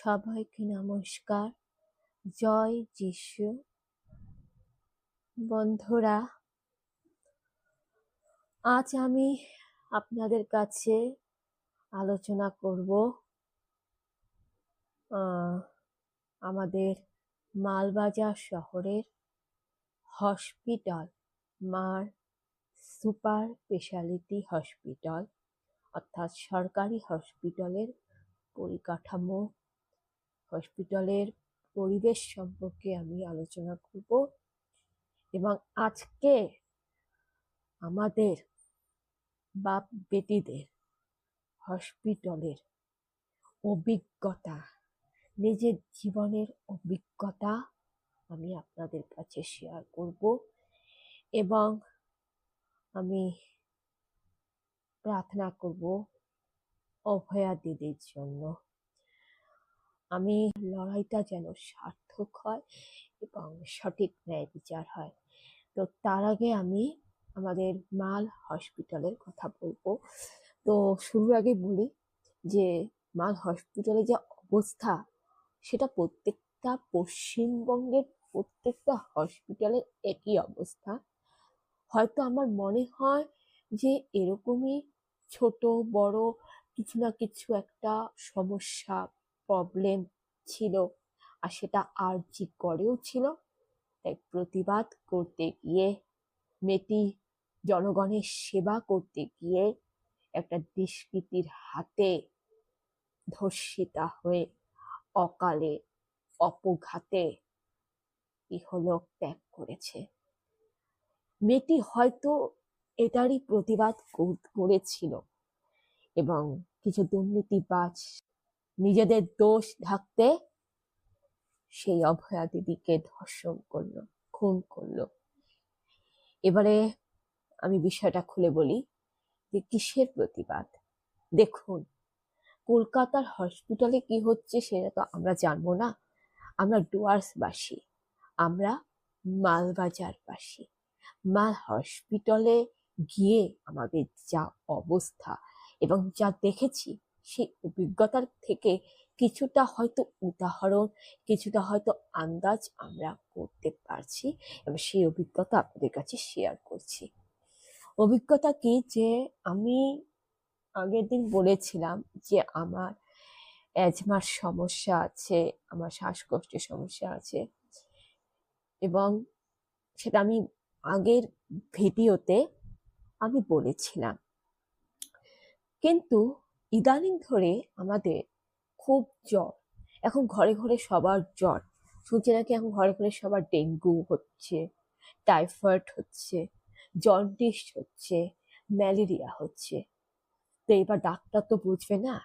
সবাইকে নমস্কার। জয় যিশু। বন্ধুরা, আজ আমি আপনাদের কাছে আলোচনা করব আমাদের মালবাজার শহরের হসপিটাল, মার সুপার স্পেশালিটি হসপিটাল অর্থাৎ সরকারি হসপিটালের পরিকাঠামো, হসপিটালের পরিবেশ সম্পর্কে আমি আলোচনা করব। এবং আজকে আমাদের বাপ বেটিদের হসপিটালের অভিজ্ঞতা, নিজের জীবনের অভিজ্ঞতা আমি আপনাদের কাছে শেয়ার করব এবং আমি প্রার্থনা করব অভয়া দিদির জন্য। আমি লড়াইটা যেন সার্থক হয় এবং সঠিক ন্যায় বিচার হয়। তো তার আগে আমি আমাদের মাল হসপিটালের কথা বলবো। তো শুরুর আগে বলি যে মাল হসপিটালের যে অবস্থা, সেটা প্রত্যেকটা পশ্চিমবঙ্গের প্রত্যেকটা হসপিটালের একই অবস্থা। হয়তো আমার মনে হয় যে এরকমই ছোট বড় কিছু না কিছু একটা সমস্যা, প্রবলেম ছিল, আর সেটা আরজি করেও ছিল। তাই প্রতিবাদ করতে গিয়ে, মেয়েটি জনগণের সেবা করতে গিয়ে একটা দুষ্কৃতীর হাতে ধর্ষিতা হয়ে অকালে অপঘাতে ইহলোক ত্যাগ করেছে। মেয়েটি হয়তো এটারই প্রতিবাদ করেছিল এবং কিছু দুর্নীতিবাজ নিজেদের দোষ ঢাকতে সেই অভয়া দিদিকে ধর্ষণ করলো, খুন করলো। এবারে আমি বিষয়টা খুলে বলি যে কিসের প্রতিবাদ। দেখুন, কলকাতার হসপিটালে কি হচ্ছে সেটা তো আমরা জানবো না। আমরা ডুয়ার্সবাসী, আমরা মালবাজারবাসী। মাল হসপিটালে গিয়ে আমাদের যা অবস্থা এবং যা দেখেছি, সেই অভিজ্ঞতার থেকে কিছুটা হয়তো উদাহরণ, কিছুটা হয়তো আন্দাজ আমরা করতে পারছি এবং সেই অভিজ্ঞতা আপনাদের কাছে শেয়ার করছি। অভিজ্ঞতা কি, যে আমি আগের দিন বলেছিলাম যে আমার অ্যাজমার সমস্যা আছে, আমার শ্বাসকষ্টের সমস্যা আছে, এবং সেটা আমি আগের ভিডিওতে আমি বলেছিলাম। কিন্তু ইদানিং ধরে আমাদের খুব জ্বর, এখন ঘরে ঘরে সবার জ্বর শুনছি, নাকি এখন ঘরে ঘরে সবার ডেঙ্গু হচ্ছে, টাইফয়েড হচ্ছে, জন্ডিস হচ্ছে, ম্যালেরিয়া হচ্ছে। তো এবার ডাক্তার তো বুঝবে না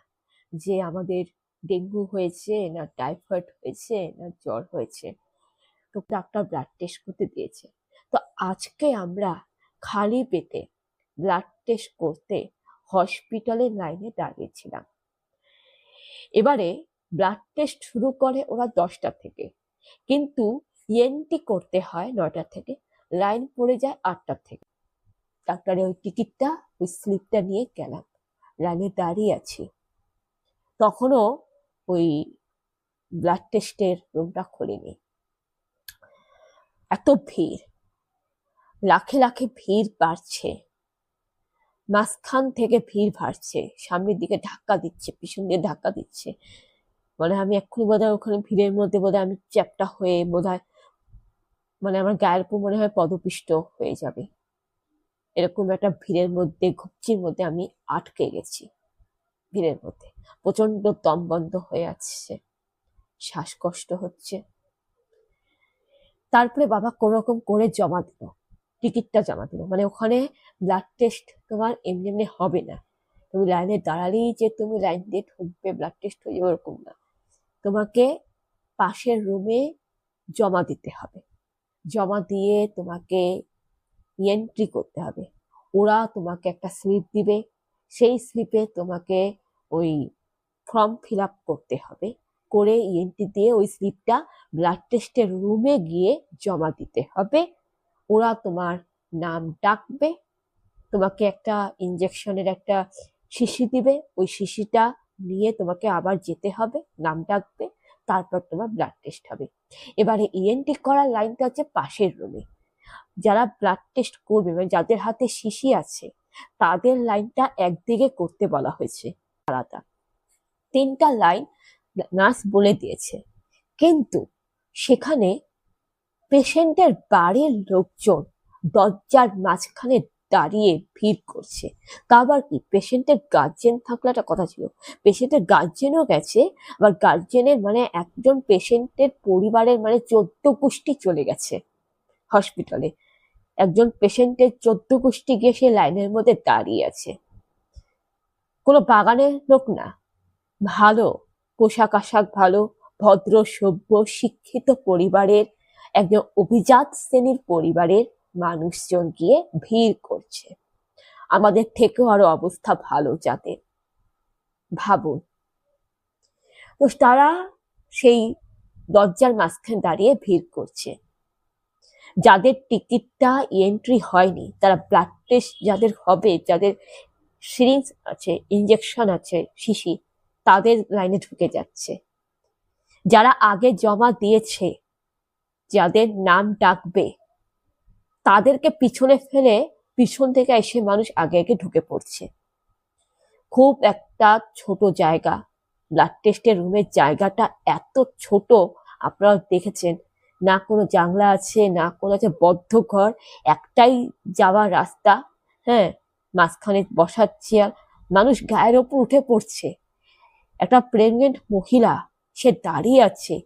যে আমাদের ডেঙ্গু হয়েছে না টাইফয়েড হয়েছে না জ্বর হয়েছে। তো ডাক্তার ব্লাড টেস্ট করতে দিয়েছে। তো আজকে আমরা খালি পেটে ব্লাড টেস্ট করতে হসপিটালের লাইনে দাঁড়িয়েছিলাম। এবারে ব্লাড টেস্ট শুরু করে ওরা 10টা থেকে, কিন্তু ইএনটি করতে হয় 9টা থেকে, লাইন পড়ে যায় 8টা থেকে। ডাক্তারের ওই টিকিটটা, ওই স্লিপটা নিয়ে গেলাম, লাইনে দাঁড়িয়ে আছি। তখনও ওই ব্লাড টেস্টের রুমটা খোলেনি। এত ভিড়, লাখে লাখে ভিড় বাড়ছে, মাঝখান থেকে ভিড় বাড়ছে, সামনের দিকে ধাক্কা দিচ্ছে, পিছন দিয়ে ধাক্কা দিচ্ছে। মানে আমি এক্ষুনি বোধহয় ওখানে ভিড়ের মধ্যে বোধহয় আমি চ্যাপ্টা হয়ে বোধহয়, মানে আমার গায়ের উপর মনে হয় পদপিষ্ট হয়ে যাবে। এরকম একটা ভিড়ের মধ্যে, ঘুপচির মধ্যে আমি আটকে গেছি। ভিড়ের মধ্যে প্রচন্ড দম বন্ধ হয়ে আসছে, শ্বাসকষ্ট হচ্ছে। তারপরে বাবা কোনোরকম করে জমা দিল, টিকিটটা জমা দিল। মানে ওখানে ব্লাড টেস্ট তোমার এমনি এমনি হবে না, তুমি লাইনে দাঁড়ালেই যে তুমি লাইন দিয়ে ঢুকবে ব্লাড টেস্ট হয়ে যাবে ওরকম না, তোমাকে পাশের রুমে জমা দিতে হবে। জমা দিয়ে তোমাকে এন্ট্রি করতে হবে। ওরা তোমাকে একটা স্লিপ দিবে, সেই স্লিপে তোমাকে ওই ফর্ম ফিল আপ করতে হবে, করে এন্ট্রি দিয়ে ওই স্লিপটা ব্লাড টেস্টের রুমে গিয়ে জমা দিতে হবে। ওরা তোমার নাম ডাকবে, তোমাকে একটা ইঞ্জেকশনের একটা শিশি দিবে, ওই শিশিটা নিয়ে তোমাকে আবার যেতে হবে, নাম ডাকবে, তারপর তোমার ব্লাড টেস্ট হবে। এবারে ইএনটি করার লাইনটা হচ্ছে পাশের রুমে। যারা ব্লাড টেস্ট করবে, মানে যাদের হাতে শিশি আছে, তাদের লাইনটা একদিকে করতে বলা হয়েছে আলাদা। 3টা লাইন নার্স বলে দিয়েছে, কিন্তু সেখানে পেশেন্টের বাড়ির লোকজন দরজার মাঝখানে দাঁড়িয়ে ভিড় করছে। তা আবার কি, পেশেন্টের গার্জেন থাকলে একটা কথা ছিল, পেশেন্টের গার্জেনও গেছে, আবার গার্জেনের মানে একজন পেশেন্টের পরিবারের মানে 14 গোষ্ঠী চলে গেছে হসপিটালে। একজন পেশেন্টের 14 গোষ্ঠী গিয়ে সে লাইনের মধ্যে দাঁড়িয়ে আছে। কোনো বাগানের লোক না, ভালো পোশাক আশাক ভালো, ভদ্র সভ্য শিক্ষিত পরিবারের একজন অভিজাত শ্রেণীর পরিবারের মানুষজন গিয়ে ভিড় করছে। আমাদের থেকেও আরো অবস্থা ভালো যাদের, ভাবুন। তো তারা সেই দরজার মাঝখানে দাঁড়িয়ে ভিড় করছে। যাদের টিকিটটা এন্ট্রি হয়নি, তারা ব্লাড টেস্ট যাদের হবে, যাদের সিরিঞ্জ আছে, ইঞ্জেকশন আছে, শিশি, তাদের লাইনে ঢুকে যাচ্ছে। যারা আগে জমা দিয়েছে, যাদের নাম ডাকবে, তাদেরকে পিছনে ফেলে পিছন থেকে এসে মানুষ আগে আগে ঢুকে পড়ছে। খুব একটা ছোট জায়গা, ব্লাড টেস্টের রুমের জায়গাটা এত ছোট, আপনারা দেখেছেন, না কোনো জানলা আছে, না কোনো আছে, বদ্ধ ঘর, একটাই যাওয়ার রাস্তা, হ্যাঁ, মাঝখানে বসার চেয়ার, মানুষ গায়ের ওপর উঠে পড়ছে। একটা প্রেগনেন্ট মহিলা, সে দাঁড়িয়ে আছে,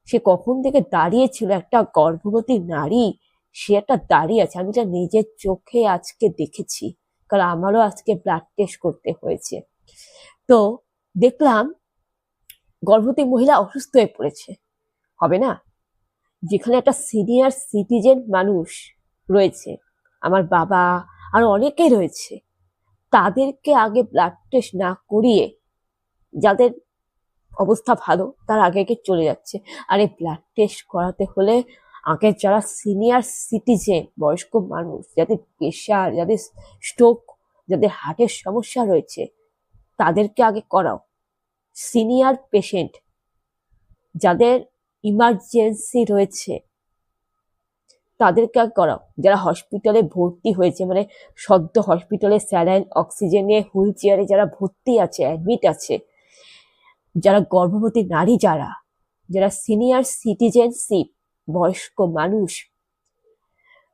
সে কখন থেকে দাঁড়িয়ে ছিল, একটা গর্ভবতী নারী, সে একটা দাঁড়িয়ে আছে। আমি এটা নিজের চোখে আজকে দেখেছি, কারণ আমারও আজকে ব্লাড টেস্ট করতে হয়েছে। তো দেখলাম গর্ভবতী মহিলা অসুস্থ হয়ে পড়েছে, হবে না, যেখানে একটা সিনিয়র সিটিজেন মানুষ রয়েছে, আমার বাবা আর অনেকে রয়েছে, তাদেরকে আগে ব্লাড টেস্ট না করিয়ে যাদের অবস্থা ভালো তার আগে আগে চলে যাচ্ছে। আর এই ব্লাড টেস্ট করাতে হলে আগে যারা সিনিয়র সিটিজেন, বয়স্ক মানুষ, যাদের প্রেশার, যাদের স্ট্রোক, যাদের হার্টের সমস্যা রয়েছে, তাদেরকে আগে করাও। সিনিয়র পেশেন্ট, যাদের ইমার্জেন্সি রয়েছে, তাদেরকে করাও। যারা হসপিটালে ভর্তি হয়েছে, মানে সদ্য হসপিটালে স্যালাইন, অক্সিজেনে, হুইল চেয়ারে যারা ভর্তি আছে, অ্যাডমিট আছে, যারা গর্ভবতী নারী, যারা যারা সিনিয়র সিটিজেনশিপ, বয়স্ক মানুষ,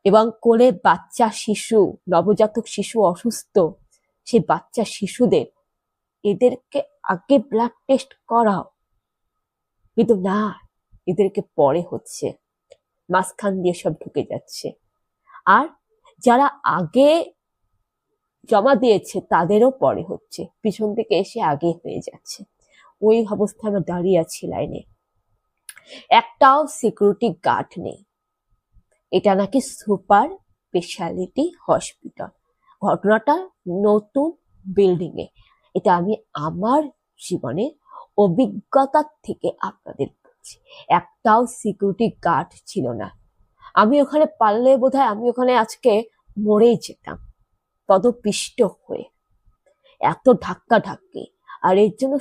এবং কোলে বাচ্চা শিশু, নবজাতক শিশু অসুস্থ, সেই বাচ্চা শিশুদের, এদেরকে আগে ব্লাড টেস্ট করাও। কিন্তু না, এদেরকে পরে হচ্ছে, মাঝখান দিয়ে সব ঢুকে যাচ্ছে। আর যারা আগে জমা দিয়েছে তাদেরও পরে হচ্ছে, পিছন থেকে এসে আগে হয়ে যাচ্ছে। ওই অবস্থায় আমরা দাঁড়িয়ে আছি লাইনে, একটাও সিকিউরিটি গার্ড নেই। এটা নাকি সুপার স্পেশালিটি হসপিটাল। ঘটনাটা নতুন বিল্ডিং এ, এটা আমি আমার জীবনের অভিজ্ঞতা থেকে আপনাদের বলছি। একটাও সিকিউরিটি গার্ড ছিল না। আমি ওখানে পারলে বোধহয় আমি ওখানে আজকে মরেই যেতাম পদপিষ্ট হয়ে, এত ধাক্কা ধাক্কি। আর এর জন্য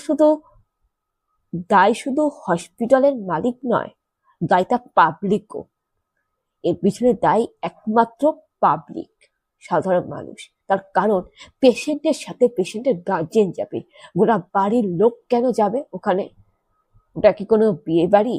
দায় শুধু হসপিটালের মালিক নয়, দায়টা পাবলিকও। এর পিছনে দায়ী একমাত্র পাবলিক, সাধারণ মানুষ। তার কারণ পেশেন্টের সাথে পেশেন্টের গার্জেন যাবে, গোটা বাড়ির লোক কেন যাবে ওখানে? ওটা কি কোনো বিয়ে বাড়ি?